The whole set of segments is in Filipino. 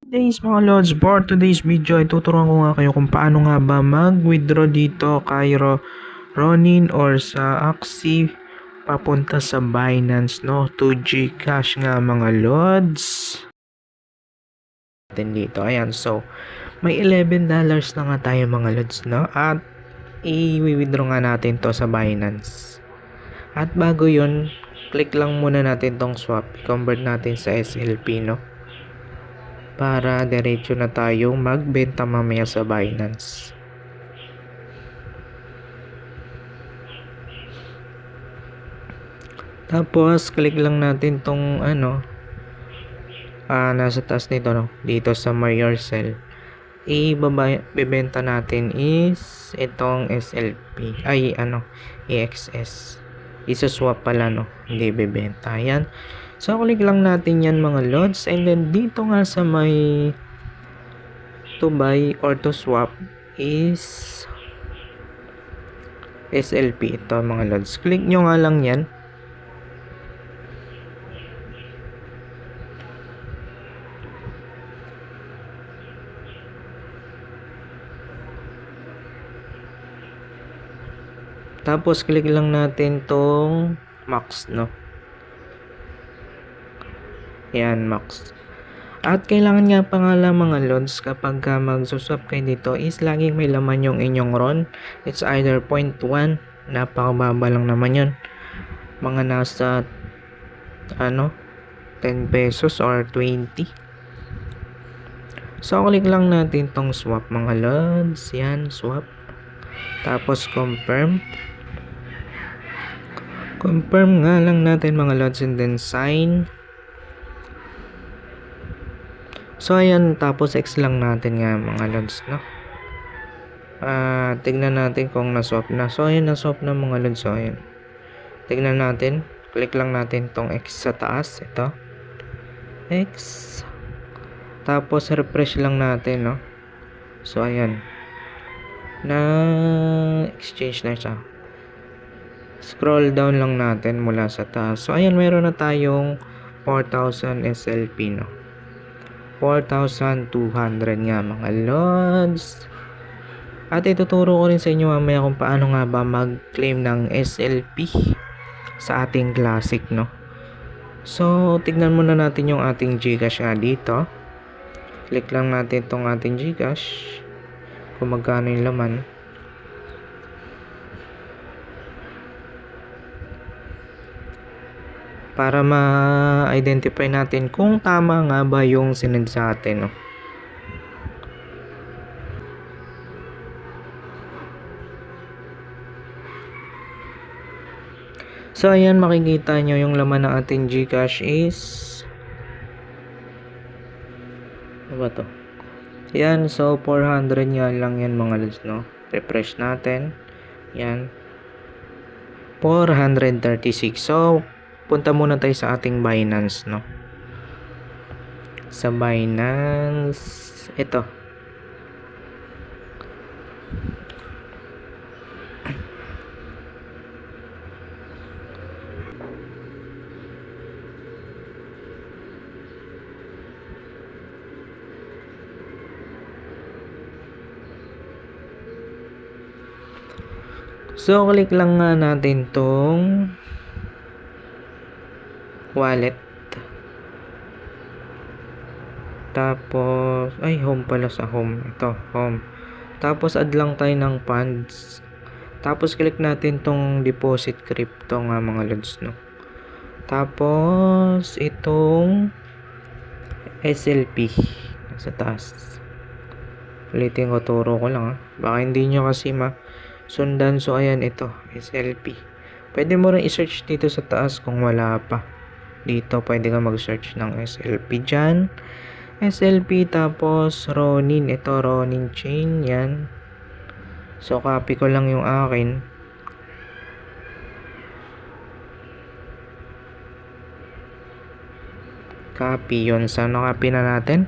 Today's mga lods, for today's video ay tuturuan ko nga kayo kung paano nga ba mag-withdraw dito kay Ronin or sa Axie papunta sa Binance, no, to GCash nga mga lods. Dito, ayan, so may $11 na nga tayo mga lods, no, at i-withdraw nga natin to sa Binance. At bago yun, click lang muna natin tong swap, convert natin sa SLP, no, para diretso na tayong magbenta mamaya sa Binance. Tapos click lang natin tong nasa taas nito, no, dito sa My Yourself. Ibebenta natin is itong SLP ay EXS. Isa-swap pala, no, hindi bebenta. Yan. So click lang natin yan mga lods, and then dito nga sa may to buy or to swap is SLP ito mga lods. Click nyo nga lang yan. Tapos click lang natin tong max, no. Yan, max. At kailangan nga pa nga lang mga lods kapag magsuswap kayo dito is laging may laman yung inyong RON. It's either 0.1, napakababa lang naman yun. Mga nasa 10 pesos or 20. So click lang natin tong swap mga lods. Yan, swap. Tapos confirm. Confirm nga lang natin mga lods, and then sign. So ayan, tapos X lang natin nga mga lods, no. Tignan natin kung naswap na. So ayan, naswap na mga lods. So ayan, tignan natin, click lang natin tong X sa taas, ito X, tapos refresh lang natin, no. So ayan, na exchange na siya. Scroll down lang natin mula sa taas. So ayan, meron na tayong 4,000 SLP, no. 4,200 nga mga lods. At ituturo ko rin sa inyo mamaya kung paano nga ba mag-claim ng SLP sa ating Classic, no. So tignan muna natin yung ating GCash nga dito. Click lang natin itong ating GCash kung magkano yung laman. Para ma-identify natin kung tama nga ba yung sinend sa atin, no. So ayan, makikita nyo yung laman ng ating GCash is ano ba to? Yan, so 400 nga lang yan mga lods, no. Refresh natin. Yan, 436. So punta muna tayo sa ating Binance, no. Sa Binance, ito. So click lang nga natin tong wallet. Tapos home pala, sa home. Ito, home. Tapos add lang tayo ng funds. Tapos click natin tong deposit crypto nga mga lods, no. Tapos itong SLP sa taas. Ulitin ko, turo ko lang, baka hindi nyo kasi sundan. So ayan, ito SLP. Pwede mo rin i-search dito sa taas kung wala pa. Dito pwede ka mag-search ng SLP dyan. SLP, tapos Ronin. Ito, Ronin chain. Yan. So copy ko lang yung akin. Copy yun. So copy na natin.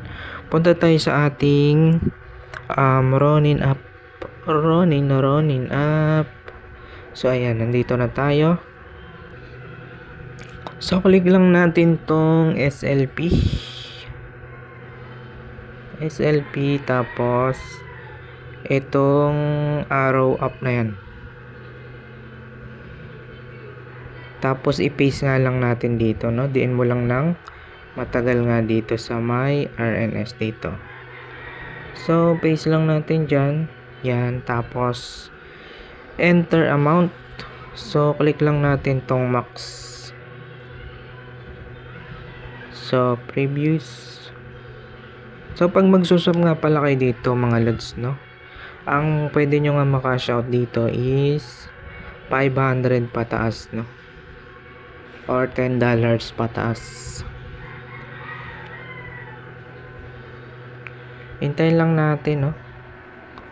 Punta tayo sa ating Ronin app. Ronin app. So ayan, nandito na tayo. So click lang natin tong SLP. SLP, tapos itong arrow up na yan. Tapos i-paste nga lang natin dito, no? Diin mo lang ng matagal nga dito sa may RNS dito. So, paste lang natin dyan. Yan, tapos enter amount. So, click lang natin tong max. So, previous. So, pag magsusub nga pala kayo dito mga lods, no? Ang pwede nyo nga makash out dito is 500 pataas, no? Or $10 pataas. Hintayin lang natin, no?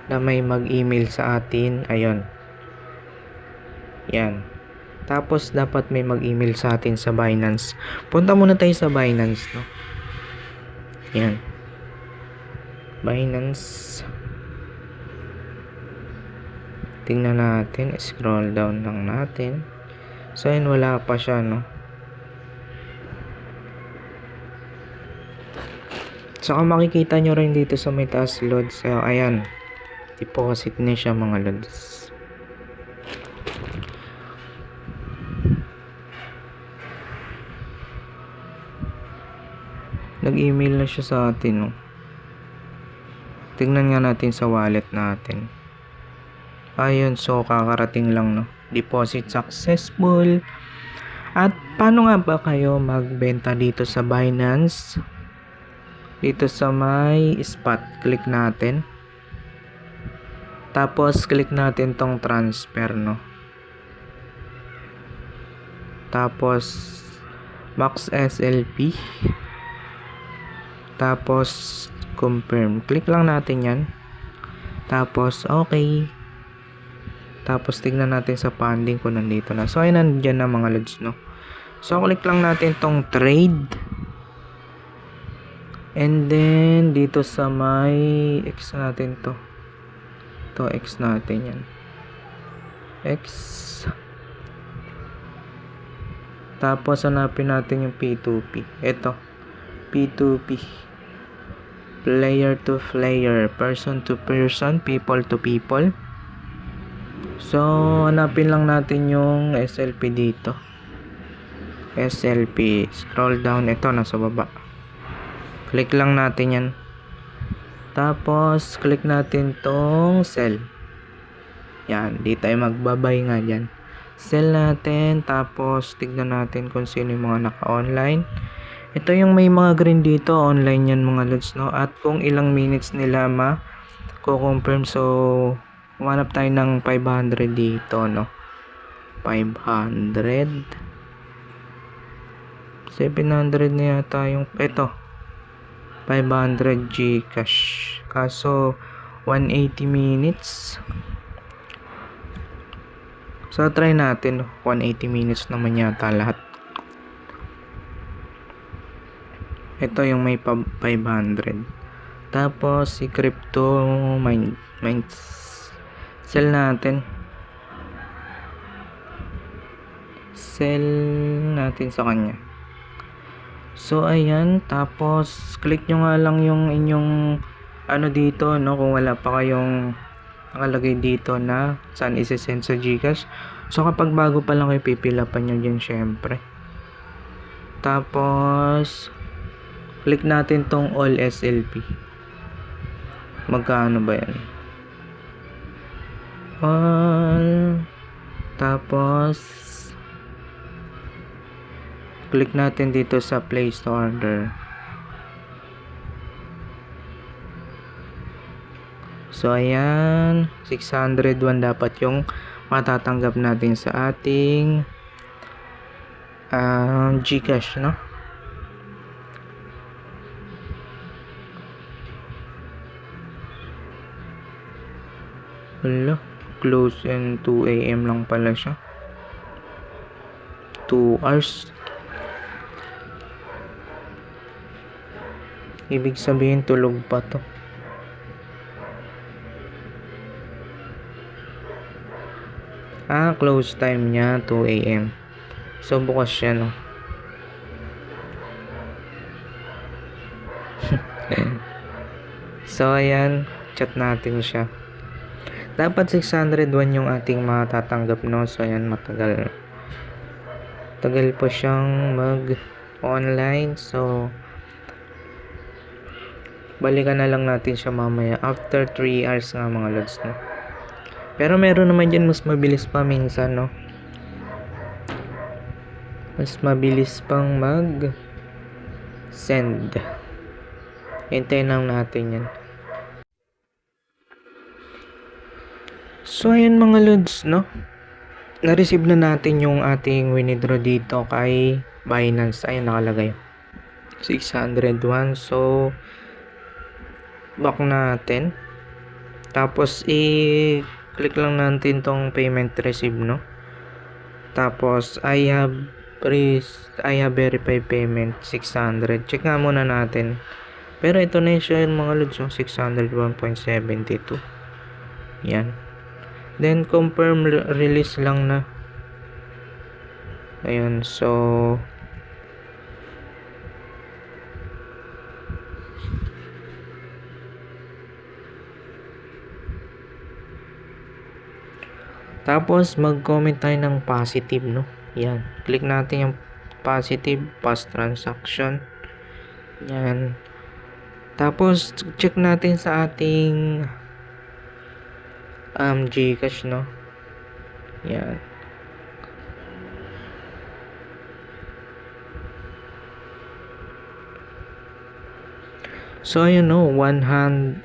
Na may mag-email sa atin. Ayun. Yan. Tapos, dapat may mag-email sa atin sa Binance. Punta muna tayo sa Binance, no? Yan. Binance. Tingnan natin. Scroll down lang natin. So, yun, wala pa siya, no? Saka makikita nyo rin dito sa may taas loads. So, ayan. Deposit na siya mga loads. Nag-email na siya sa atin, no? Tingnan nga natin sa wallet natin. Ayun, so kakarating lang, no? Deposit successful. At paano nga ba kayo magbenta dito sa Binance? Dito sa may spot, click natin. Tapos click natin tong transfer, no? Tapos max SLP. Tapos confirm. Click lang natin yan. Tapos okay. Tapos tignan natin sa funding kung nandito na. So ayun, nandiyan na mga lods, no? So click lang natin tong trade. And then dito sa may X natin to. To X natin yan. X. Tapos hanapin natin yung P2P. Ito. P2P. Player to player, person to person, people to people. So, hanapin lang natin yung SLP dito. SLP. Scroll down. Ito, nasa baba. Click lang natin yan. Tapos, click natin tong sell. Yan. Di tayo magbabay nga dyan. Sell natin. Tapos, tignan natin kung sino yung mga naka-online. Ito yung may mga green dito, online yan mga lods, no? At kung ilang minutes nila ma-confirm. So, humanap tayo ng 500 dito, no? 500. 700 na yata yung, ito. 500 Gcash. Kaso, 180 minutes. So, try natin, 180 minutes naman yata lahat. Ito yung may 500. Tapos si crypto mines. Sell natin. Sell natin sa kanya. So ayan, tapos click nyo nga lang yung inyong ano dito, no, kung wala pa kayong nakalagay dito na saan isi-send sa Gcash. So kapag bago pa lang kayo, pipilapan nyo dyan syempre. Tapos click natin tong all SLP. Magkano ba yan? All. Tapos click natin dito sa place to order. So ayan, 601 dapat yung matatanggap natin sa ating Gcash, no? Wala, close in 2 AM lang pala siya. 2 hours. Ibig sabihin tulog pa to. Close time niya 2 AM. So bukas siya, no? So, ayan, chat natin siya. Dapat 601 yung ating matatanggap, no? So, ayan, matagal. Tagal po siyang mag-online. So, balikan na lang natin siya mamaya. After 3 hours nga mga lods, no? Pero meron naman dyan mas mabilis pa minsan, no? Mas mabilis pang mag-send. Hintayin lang natin yan. So, ayun mga lods, no? Na-receive na natin yung ating winidraw dito kay Binance. Ayun, nakalagay. 601. So, back natin. Tapos, i-click lang natin tong payment receive, no? Tapos, I have verified payment 600. Check nga muna natin. Pero ito na siya yung mga lods, 601.72. Yan. Then, confirm release lang na. Ayun, so tapos mag-comment tayo ng positive, no? Yan, click natin yung positive past transaction. Yan. Tapos check natin sa ating Gcash, no? Yan. So, ayun, no? 1,000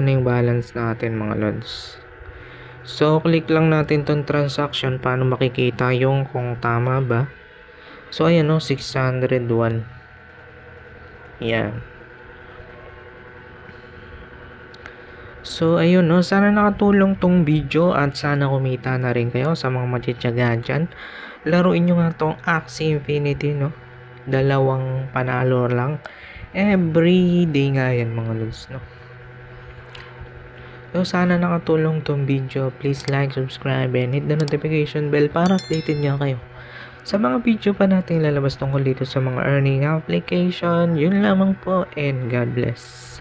na yung balance natin mga lods. So, click lang natin tong transaction. Paano makikita yung kung tama ba? So, ayun, no? 601. Yan. So, ayun, no? Sana nakatulong tong video at sana kumita na rin kayo sa mga matityaga dyan. Laruin nyo nga tong Axie Infinity, no? 2 panalo lang. Every day nga yan, mga lods, no? So, sana nakatulong tong video. Please like, subscribe, and hit the notification bell para updated nga kayo sa mga video pa natin lalabas tungkol dito sa mga earning application. Yun lamang po, and God bless.